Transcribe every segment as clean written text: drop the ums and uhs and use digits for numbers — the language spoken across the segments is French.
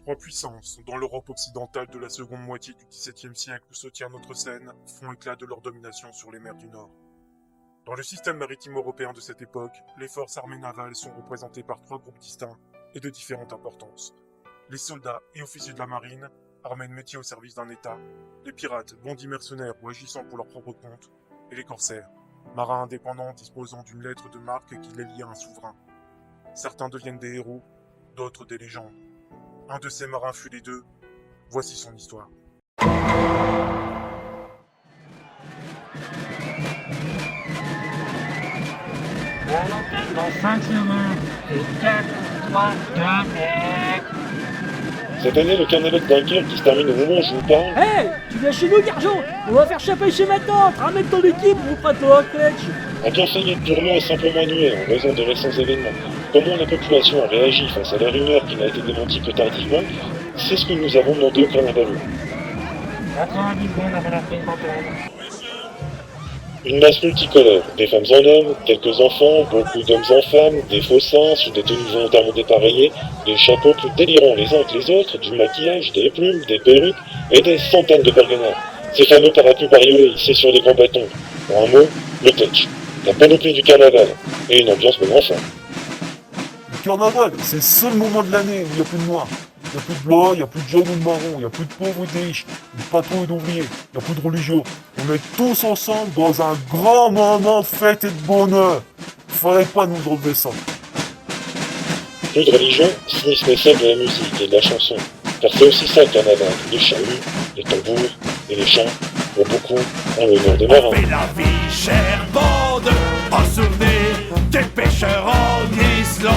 Trois puissances, dans l'Europe occidentale de la seconde moitié du XVIIe siècle où se tient notre scène, font éclat de leur domination sur les mers du Nord. Dans le système maritime européen de cette époque, les forces armées navales sont représentées par trois groupes distincts et de différente importance. Les soldats et officiers de la marine, armés de métier au service d'un État, les pirates, bandits mercenaires ou agissant pour leur propre compte, et les corsaires, marins indépendants disposant d'une lettre de marque qui les lie à un souverain. Certains deviennent des héros, d'autres des légendes. Un de ces marins fut les deux. Voici son histoire. Dans 5 secondes, et 4, 3, 2, et... Cette année, le carnaval de Dunkerque qui se termine au moment où je vous parle. Hey, tu viens chez nous, Garjon? On va faire chaper chez ma tante. Ramène ton équipe, on fera toi un clutch. A bien failli être purement et simplement annulé en raison de récents événements. Comment la population a réagi face à la rumeur qui n'a été démentie que tardivement, c'est ce que nous avons demandé au carnaval. 90 secondes avant la prise d'antenne. Une masse multicolore, des femmes en hommes, quelques enfants, beaucoup d'hommes en femmes, des faux seins sous des tenues volontairement dépareillées, des chapeaux plus délirants les uns que les autres, du maquillage, des plumes, des perruques et des centaines de bergenards. Ces fameux parapluies bariolés hissés sur des grands bâtons. En un mot, le touch. La panoplie du carnaval et une ambiance bon enfant. Le carnaval, c'est le seul moment de l'année où il n'y a plus de noirs. Il n'y a plus de blancs, il n'y a plus de jaunes ou de marrons, il n'y a plus de pauvres ou de riches, de patrons et d'ouvriers, il n'y a plus de religieux. On est tous ensemble dans un grand moment de fête et de bonheur. Fallait pas nous enlever ça. Plus de religion, sinistre mais celle de la musique et de la chanson. Car c'est aussi ça le carnaval, les chahuts, les tambours et les chants, pour beaucoup en l'honneur des marins. On fait la vie chère bande, en souvenir des pêcheurs en Islande.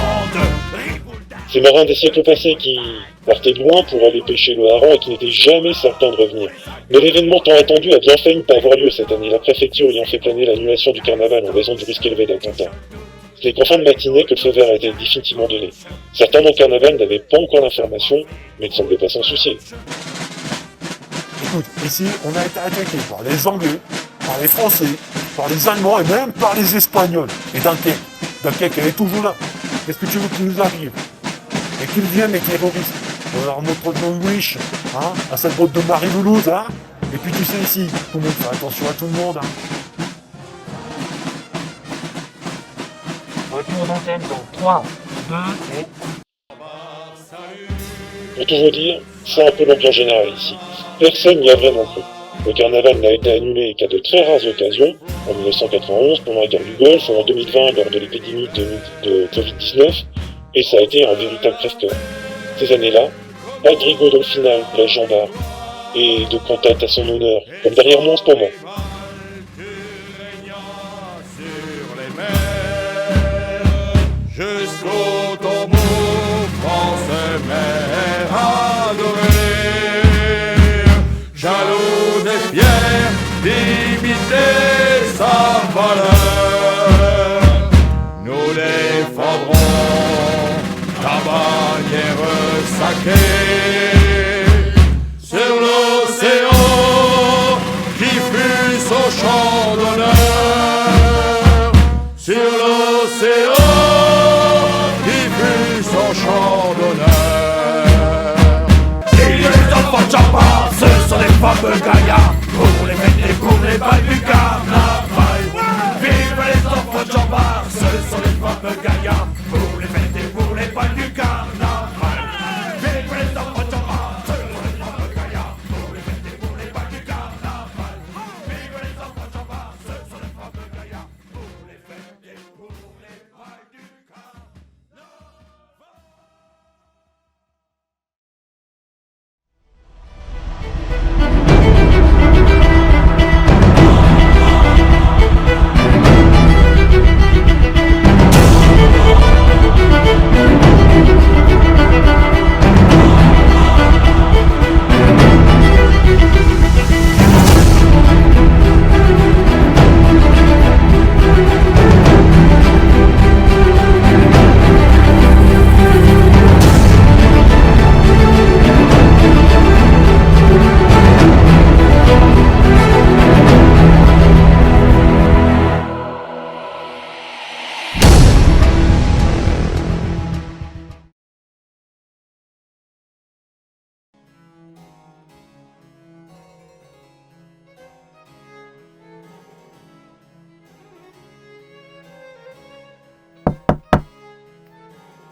Ces marins des siècles passés qui partaient de loin pour aller pêcher le hareng et qui n'étaient jamais certains de revenir. Mais l'événement tant attendu a bien failli ne pas avoir lieu cette année, la préfecture ayant fait planer l'annulation du carnaval en raison du risque élevé d'attentat. Ce n'est qu'en fin de matinée que le feu vert a été définitivement donné. Certains dans le carnaval n'avaient pas encore l'information, mais ne semblaient pas s'en soucier. Écoute, ici, on a été attaqué par les Anglais, par les Français, par les Allemands et même par les Espagnols. Et Dunkerque, elle est toujours là. Qu'est-ce que tu veux qu'il nous arrive? Et qu'ils viennent les terroristes. On leur montre nos wish, hein, à cette botte de Marie-Loulouse, hein. Et puis tu sais ici, tout le monde fait attention à tout le monde, hein. Retour d'antenne dans 3, 2, et... Pour tout vous dire, c'est un peu l'ambiance générale ici. Personne n'y a vraiment cru. Le carnaval n'a été annulé qu'à de très rares occasions, en 1991 pendant la guerre du Golfe, ou en 2020 lors de l'épidémie de Covid-19, et ça a été un véritable crève-cœur. Ces années-là, pas de rigole dans le final pour les gendarmes, et de cantate à son honneur, comme derrière moi en ce moment. Jusqu'au tombeau, France mère adorée, jaloux et fier d'imiter sa valeur, nous défendrons ta bannière sacrée sur l'océan qui fut son champ d'honneur, sur l'océan chant d'honneur. Il y a les enfants de champagne, ce sont les fameux gaillards, pour les fêtes et pour les balles du carnaval. Vive les enfants de champagne, ce sont les fameux gaillards, pour les fêtes et pour les balles du carnaval. Vive les enfants de champagne, ce sont les fameux gaillards, pour les fêtes et pour les balles du carnaval. Vive les enfants de champagne, ce sont les fameux gaillards, pour les fêtes et pour les balles du carnaval.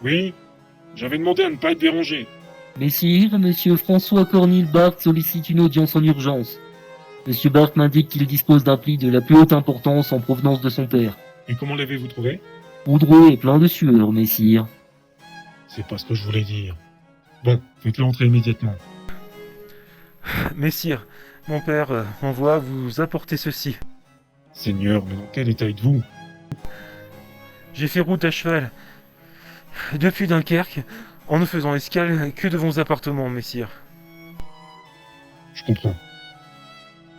Oui, j'avais demandé à ne pas être dérangé. Messire, monsieur François Cornille Barthes sollicite une audience en urgence. Monsieur Barthes m'indique qu'il dispose d'un pli de la plus haute importance en provenance de son père. Et comment l'avez-vous trouvé? Poudreux et plein de sueur, messire. C'est pas ce que je voulais dire. Bon, faites-le entrer immédiatement. Messire, mon père m'envoie vous apporter ceci. Seigneur, mais dans quel état êtes-vous? J'ai fait route à cheval depuis Dunkerque, en ne faisant escale que devant vos appartements, messire. Je comprends.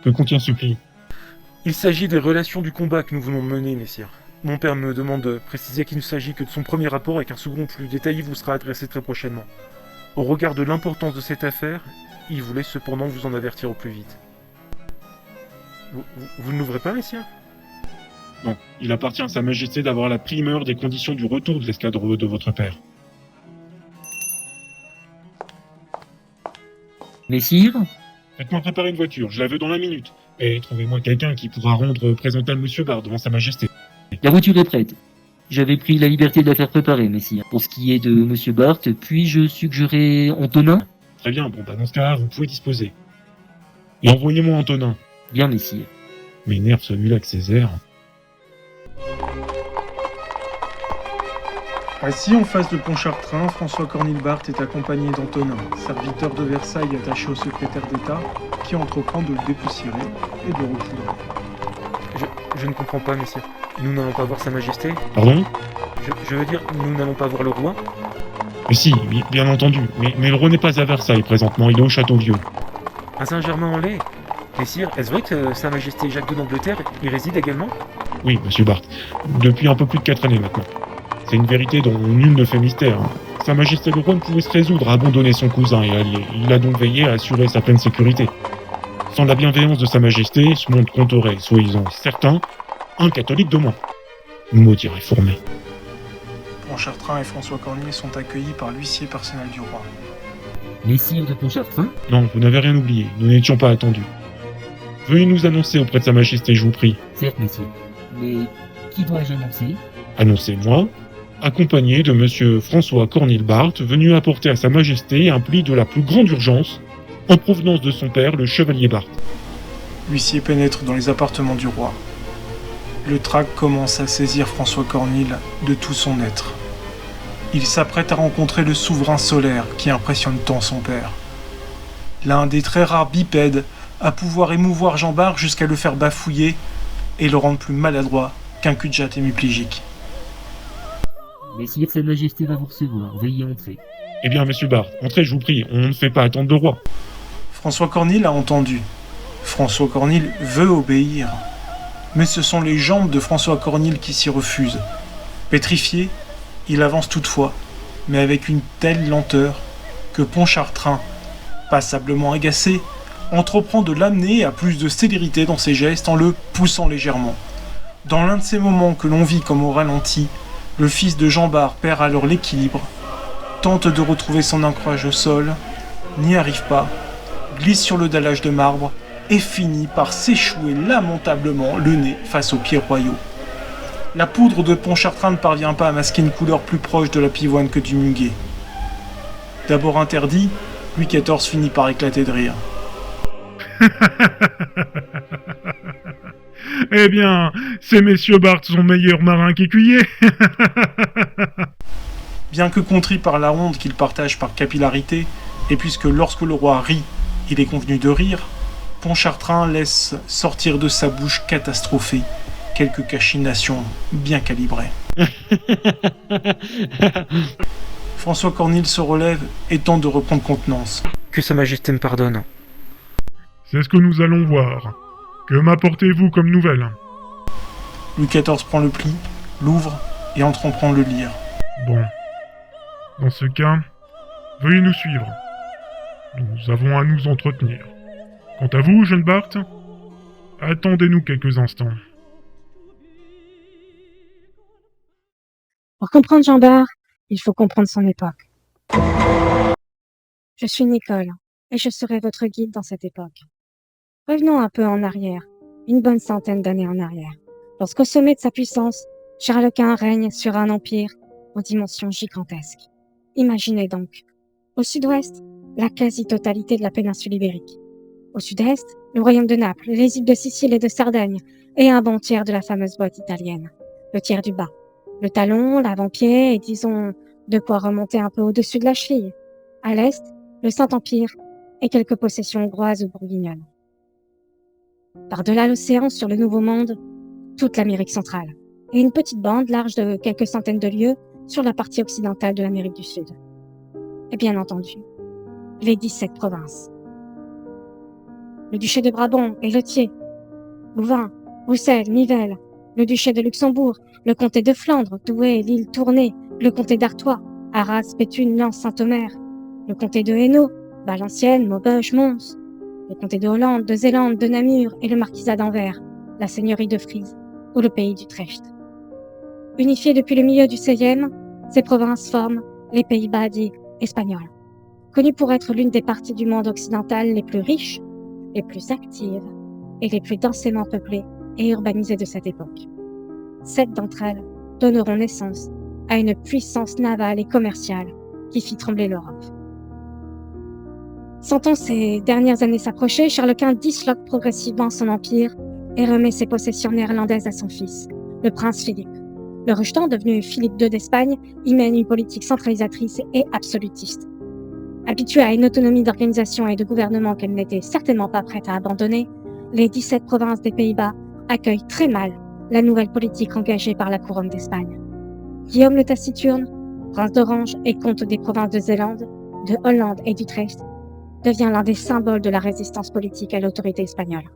Que contient ce pli? Il s'agit des relations du combat que nous venons de mener, messire. Mon père me demande de préciser qu'il ne s'agit que de son premier rapport et qu'un second plus détaillé vous sera adressé très prochainement. Au regard de l'importance de cette affaire, il voulait cependant vous en avertir au plus vite. Vous ne l'ouvrez pas, messire? Non, il appartient à Sa Majesté d'avoir la primeur des conditions du retour de l'escadre de votre père. Messire, Faites-moi préparer une voiture, je la veux dans la minute. Et trouvez-moi quelqu'un qui pourra rendre présentable Monsieur Barthes devant Sa Majesté. la voiture est prête. J'avais pris la liberté de la faire préparer, messire. Pour ce qui est de monsieur Barthes, puis-je suggérer Antonin? Très bien, bon bah dans ce cas, vous pouvez disposer. Et envoyez-moi Antonin. Bien, messire. M'énerve celui-là avec ses airs. Assis en face de Pontchartrain, François Cornille Barthes est accompagné d'Antonin, serviteur de Versailles attaché au secrétaire d'État, qui entreprend de le dépoussiérer et de le recoudre. Je ne comprends pas, messire. Nous n'allons pas voir Sa Majesté? Pardon? Je veux dire, nous n'allons pas voir le roi? Mais si, bien entendu. Mais le roi n'est pas à Versailles présentement, il est au Château-Vieux. À Saint-Germain-en-Laye? Messire, est-ce vrai que Sa Majesté Jacques II d'Angleterre y réside également? Oui, Monsieur Barthes. Depuis un peu plus de 4 années maintenant. C'est une vérité dont nul ne fait mystère. Sa Majesté le roi ne pouvait se résoudre à abandonner son cousin et allié. Il a donc veillé à assurer sa pleine sécurité. Sans la bienveillance de Sa Majesté, ce monde compterait, soyez-en certains, un catholique de moins. Maudit réformé. Pontchartrain et François Cornille sont accueillis par l'huissier personnel du roi. Messire de Pontchartrain? Non, vous n'avez rien oublié, nous n'étions pas attendus. Veuillez nous annoncer auprès de Sa Majesté, je vous prie. Certes, messire. Mais qui dois-je annoncer? Annoncez-moi, accompagné de Monsieur François Cornille Barthes, venu apporter à Sa Majesté un pli de la plus grande urgence, en provenance de son père, le chevalier Barthes. L'huissier pénètre dans les appartements du roi. Le trac commence à saisir François Cornille de tout son être. Il s'apprête à rencontrer le souverain solaire qui impressionne tant son père. L'un des très rares bipèdes à pouvoir émouvoir Jean Bart jusqu'à le faire bafouiller et le rendre plus maladroit qu'un cul-de-jatte hémiplégique. Messire, Sa Majesté va vous recevoir. Veuillez entrer. Eh bien, Monsieur Barthes, entrez, je vous prie, on ne fait pas attendre le roi. François Cornille a entendu. François Cornille veut obéir. Mais ce sont les jambes de François Cornille qui s'y refusent. Pétrifié, il avance toutefois, mais avec une telle lenteur que Pontchartrain, passablement agacé, entreprend de l'amener à plus de célérité dans ses gestes en le poussant légèrement. Dans l'un de ces moments que l'on vit comme au ralenti, le fils de Jean Bart perd alors l'équilibre, tente de retrouver son ancrage au sol, n'y arrive pas, glisse sur le dallage de marbre et finit par s'échouer lamentablement le nez face aux pieds royaux. La poudre de Pontchartrain ne parvient pas à masquer une couleur plus proche de la pivoine que du muguet. D'abord interdit, Louis XIV finit par éclater de rire. Eh bien, ces messieurs Barthes sont meilleurs marins qu'écuyers. Bien que contrit par la honte qu'il partage par capillarité, et puisque lorsque le roi rit, il est convenu de rire, Pontchartrain laisse sortir de sa bouche catastrophée quelques cachinations bien calibrées. François Cornille se relève et tente de reprendre contenance. Que Sa Majesté me pardonne. C'est ce que nous allons voir. Que m'apportez-vous comme nouvelle? Louis XIV prend le pli, l'ouvre et entreprend de le lire. Bon. Dans ce cas, veuillez nous suivre. Nous avons à nous entretenir. Quant à vous, jeune Barthes, attendez-nous quelques instants. Pour comprendre Jean Bart, il faut comprendre son époque. Je suis Nicole, et je serai votre guide dans cette époque. Revenons un peu en arrière, une bonne centaine d'années en arrière. Lorsqu'au sommet de sa puissance, Charles Quint règne sur un empire aux dimensions gigantesques. Imaginez donc, au sud-ouest, la quasi-totalité de la péninsule ibérique. Au sud-est, le royaume de Naples, les îles de Sicile et de Sardaigne, et un bon tiers de la fameuse botte italienne. Le tiers du bas. Le talon, l'avant-pied, et disons, de quoi remonter un peu au-dessus de la cheville. À l'est, le Saint-Empire, et quelques possessions hongroises ou bourguignonnes. Par-delà l'océan, sur le Nouveau Monde, toute l'Amérique centrale, et une petite bande large de quelques centaines de lieues sur la partie occidentale de l'Amérique du Sud. Et bien entendu, les 17 provinces. Le duché de Brabant et Lothier, Louvain, Bruxelles, Nivelles, le duché de Luxembourg, le comté de Flandre, Douai, l'île Tournai, le comté d'Artois, Arras, Béthune, Lens, Saint-Omer, le comté de Hainaut, Valenciennes, Maubeuge, Mons, le comté de Hollande, de Zélande, de Namur et le marquisat d'Anvers, la seigneurie de Frise ou le pays d'Utrecht. Unifiées depuis le milieu du XVIe, ces provinces forment les Pays-Bas dits espagnols, connus pour être l'une des parties du monde occidental les plus riches, les plus actives et les plus densément peuplées et urbanisées de cette époque. 7 d'entre elles donneront naissance à une puissance navale et commerciale qui fit trembler l'Europe. Sentant ces dernières années s'approcher, Charles Quint disloque progressivement son empire et remet ses possessions néerlandaises à son fils, le prince Philippe. Le rejetant, devenu Philippe II d'Espagne, y mène une politique centralisatrice et absolutiste. Habituée à une autonomie d'organisation et de gouvernement qu'elle n'était certainement pas prête à abandonner, les 17 provinces des Pays-Bas accueillent très mal la nouvelle politique engagée par la couronne d'Espagne. Guillaume le Taciturne, prince d'Orange et comte des provinces de Zélande, de Hollande et d'Utrecht, devient l'un des symboles de la résistance politique à l'autorité espagnole.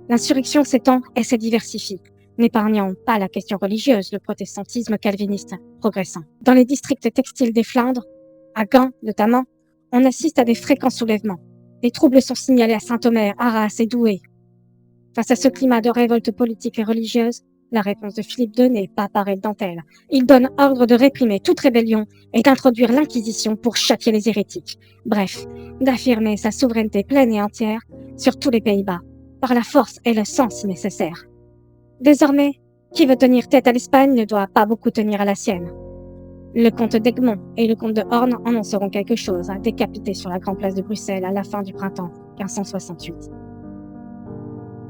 L'insurrection s'étend et se diversifie, n'épargnant pas la question religieuse, le protestantisme calviniste progressant. Dans les districts textiles des Flandres, à Gand notamment, on assiste à des fréquents soulèvements. Des troubles sont signalés à Saint-Omer, Arras et Douai. Face à ce climat de révolte politique et religieuse, la réponse de Philippe II n'est pas parée de dentelle. Il donne ordre de réprimer toute rébellion et d'introduire l'Inquisition pour châtier les hérétiques. Bref, d'affirmer sa souveraineté pleine et entière sur tous les Pays-Bas, par la force et le sang si nécessaire. Désormais, qui veut tenir tête à l'Espagne ne doit pas beaucoup tenir à la sienne. Le comte d'Egmont et le comte de Horn en sauront quelque chose, décapités sur la grande place de Bruxelles à la fin du printemps 1568.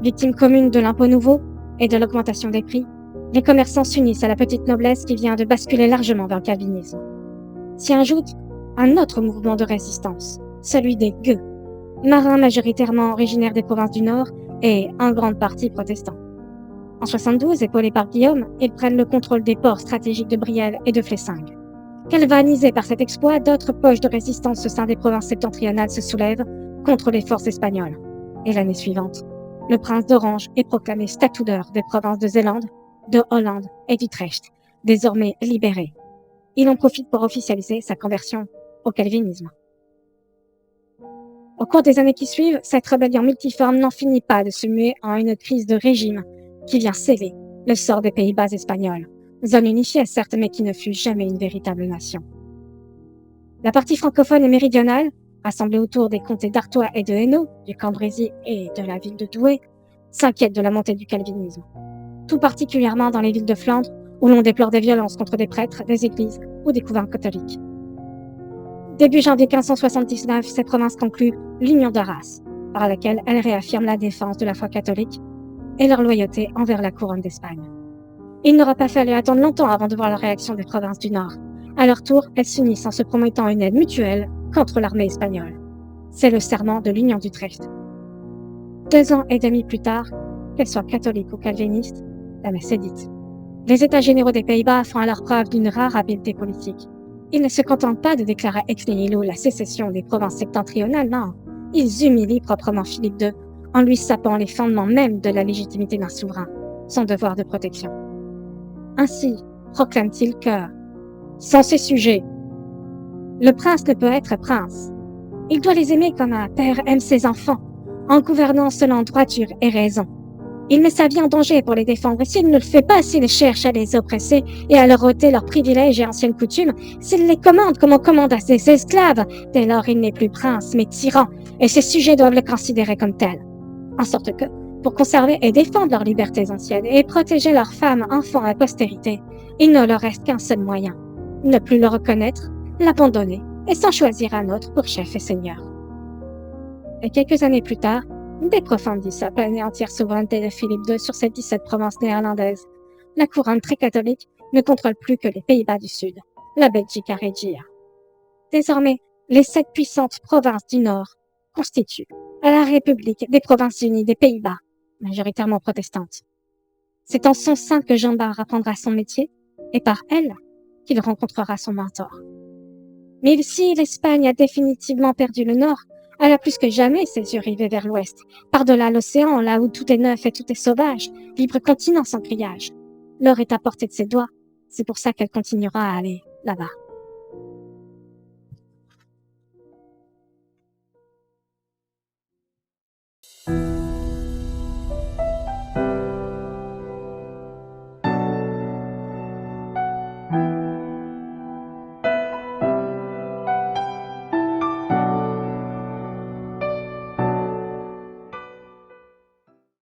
Victimes communes de l'impôt nouveau et de l'augmentation des prix, les commerçants s'unissent à la petite noblesse qui vient de basculer largement vers le calvinisme. S'y ajoute un autre mouvement de résistance, celui des gueux, marins majoritairement originaires des provinces du Nord et en grande partie protestants. En 72, épaulés par Guillaume, ils prennent le contrôle des ports stratégiques de Brielle et de Flessingue. Galvanisés par cet exploit, d'autres poches de résistance au sein des provinces septentrionales se soulèvent contre les forces espagnoles. Et l'année suivante, le prince d'Orange est proclamé statuteur des provinces de Zélande, de Hollande et d'Utrecht, désormais libérées. Il en profite pour officialiser sa conversion au calvinisme. Au cours des années qui suivent, cette rébellion multiforme n'en finit pas de se muer en une crise de régime qui vient sceller le sort des Pays-Bas espagnols, zone unifiée certes, mais qui ne fut jamais une véritable nation. La partie francophone et méridionale, rassemblée autour des comtés d'Artois et de Hainaut, du Cambrésis et de la ville de Douai, s'inquiète de la montée du calvinisme, tout particulièrement dans les villes de Flandre, où l'on déplore des violences contre des prêtres, des églises ou des couvents catholiques. Début janvier 1579, ces provinces concluent l'Union d'Arras, par laquelle elles réaffirment la défense de la foi catholique et leur loyauté envers la couronne d'Espagne. Il n'aura pas fallu attendre longtemps avant de voir la réaction des provinces du Nord. À leur tour, elles s'unissent en se promettant une aide mutuelle contre l'armée espagnole. C'est le serment de l'Union d'Utrecht. 2 ans et demi plus tard, qu'elles soient catholiques ou calvinistes, la messe est dite. Les États généraux des Pays-Bas font alors preuve d'une rare habileté politique. Ils ne se contentent pas de déclarer ex nihilo la sécession des provinces septentrionales, non. Ils humilient proprement Philippe II en lui sapant les fondements même de la légitimité d'un souverain, son devoir de protection. Ainsi proclame-t-il que, sans ses sujets, le prince ne peut être prince. Il doit les aimer comme un père aime ses enfants, en gouvernant selon droiture et raison. Il met sa vie en danger pour les défendre, et s'il ne le fait pas, s'il cherche à les oppresser et à leur ôter leurs privilèges et anciennes coutumes, s'il les commande comme on commande à ses esclaves, dès lors il n'est plus prince, mais tyran, et ses sujets doivent le considérer comme tel. En sorte que, pour conserver et défendre leurs libertés anciennes et protéger leurs femmes, enfants et postérité, Il ne leur reste qu'un seul moyen, ne plus le reconnaître, l'abandonner et s'en choisir un autre pour chef et seigneur. Et quelques années plus tard, des profondis à pleine et entière souveraineté de Philippe II sur ces 17 provinces néerlandaises. La couronne très catholique ne contrôle plus que les Pays-Bas du Sud, la Belgique à Regia. Désormais, les 7 puissantes provinces du Nord constituent la République des Provinces Unies des Pays-Bas, majoritairement protestantes. C'est en son sein que Jean Bart apprendra son métier et par elle qu'il rencontrera son mentor. Mais si l'Espagne a définitivement perdu le Nord, elle a plus que jamais ses yeux rivés vers l'Ouest, par-delà l'océan, là où tout est neuf et tout est sauvage, libre continent sans grillage. L'or est à portée de ses doigts, c'est pour ça qu'elle continuera à aller là-bas.